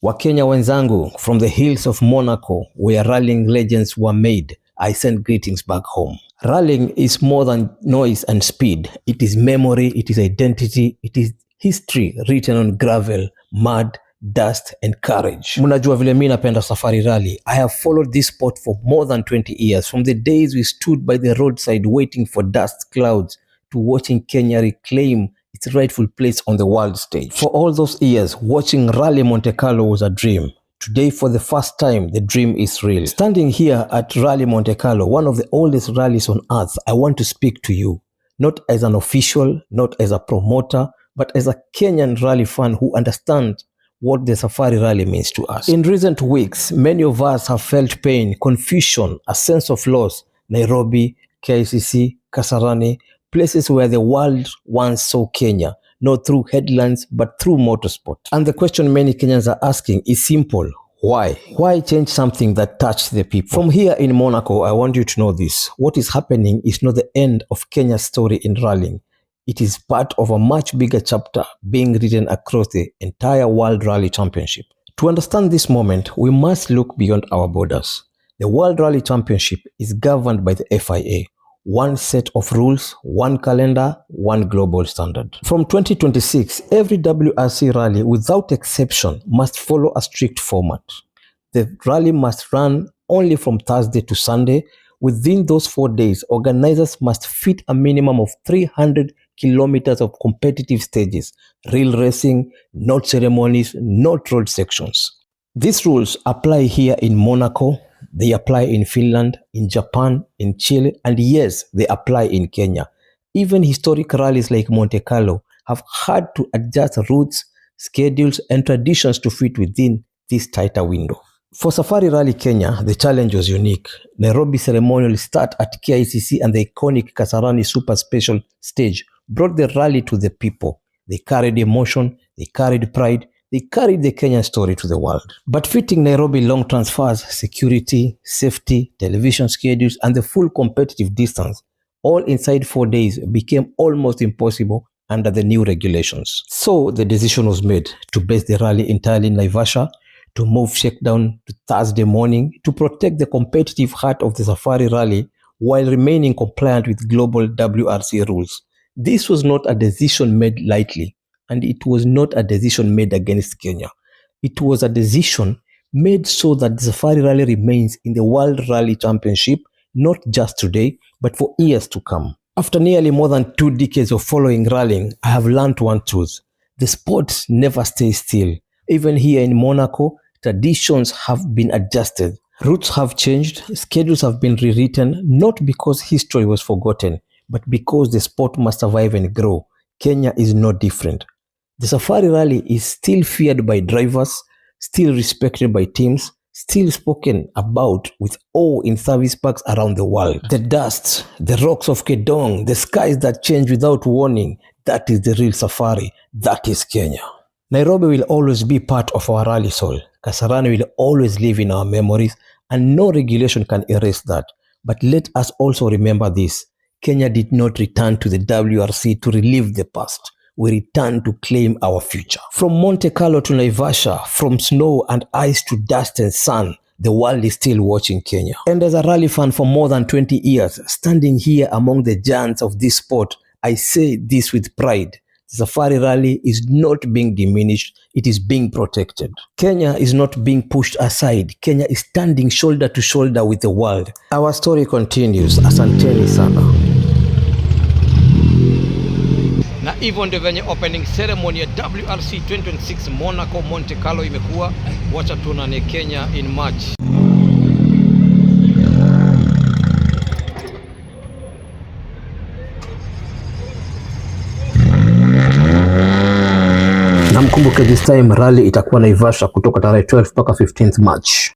Wakenya wenzangu, from the hills of Monaco, where rallying legends were made, I send greetings back home. Rallying is more than noise and speed. It is memory, it is identity, it is history written on gravel, mud, dust and courage. Mnajua vile mimi napenda safari rally. I have followed this sport for more than 20 years, from the days we stood by the roadside waiting for dust clouds to watching Kenya reclaim its rightful place on the world stage. For all those years, watching Rally Monte Carlo was a dream. Today, for the first time, the dream is real. Standing here at Rally Monte Carlo, one of the oldest rallies on earth, I want to speak to you, not as an official, not as a promoter, but as a Kenyan rally fan who understands what the Safari Rally means to us. In recent weeks, many of us have felt pain, confusion, a sense of loss. Nairobi, KICC, Kasarani, places where the world once saw Kenya, not through headlines, but through motorsport. And the question many Kenyans are asking is simple. Why? Why change something that touched the people? From here in Monaco, I want you to know this. What is happening is not the end of Kenya's story in rallying. It is part of a much bigger chapter being written across the entire World Rally Championship. To understand this moment, we must look beyond our borders. The World Rally Championship is governed by the FIA. One set of rules, one calendar, one global standard. From 2026, every WRC rally, without exception, must follow a strict format. The rally must run only from Thursday to Sunday. Within those 4 days, organizers must fit a minimum of 300 kilometers of competitive stages, real racing, not ceremonies, not road sections. These rules apply here in Monaco, they apply in Finland, in Japan, in Chile, and yes, they apply in Kenya. Even historic rallies like Monte Carlo have had to adjust routes, schedules, and traditions to fit within this tighter window. For Safari Rally Kenya, the challenge was unique. Nairobi ceremonial start at KICC and the iconic Kasarani Super Special stage brought the rally to the people. They carried emotion, they carried pride, they carried the Kenyan story to the world. But fitting Nairobi long transfers, security, safety, television schedules, and the full competitive distance, all inside 4 days, became almost impossible under the new regulations. So the decision was made to base the rally entirely in Naivasha, to move shakedown to Thursday morning, to protect the competitive heart of the Safari Rally while remaining compliant with global WRC rules. This was not a decision made lightly, and it was not a decision made against Kenya. It was a decision made so that the Safari Rally remains in the World Rally Championship, not just today, but for years to come. After nearly more than 2 decades of following rallying, I have learned one truth. The sport never stays still. Even here in Monaco, traditions have been adjusted. Routes have changed, schedules have been rewritten, not because history was forgotten, but because the sport must survive and grow. Kenya is no different. The Safari Rally is still feared by drivers, still respected by teams, still spoken about with awe in service parks around the world. The dust, the rocks of Kedong, the skies that change without warning, that is the real Safari, that is Kenya. Nairobi will always be part of our rally soul. Kasarani will always live in our memories, and no regulation can erase that. But let us also remember this. Kenya did not return to the WRC to relive the past. We returned to claim our future. From Monte Carlo to Naivasha, from snow and ice to dust and sun, the world is still watching Kenya. And as a rally fan for more than 20 years, standing here among the giants of this sport, I say this with pride. The Safari Rally is not being diminished, it is being protected. Kenya is not being pushed aside. Kenya is standing shoulder to shoulder with the world. Our story continues. Asanteni sana. Na hivyo ndio venye opening ceremony ya WRC 2026 Monaco Monte Carlo imekuwa. Wacha tuonane Kenya in March. Na mkumbuke this time rally itakuwa Naivasha kutoka tarehe 12 mpaka 15th March.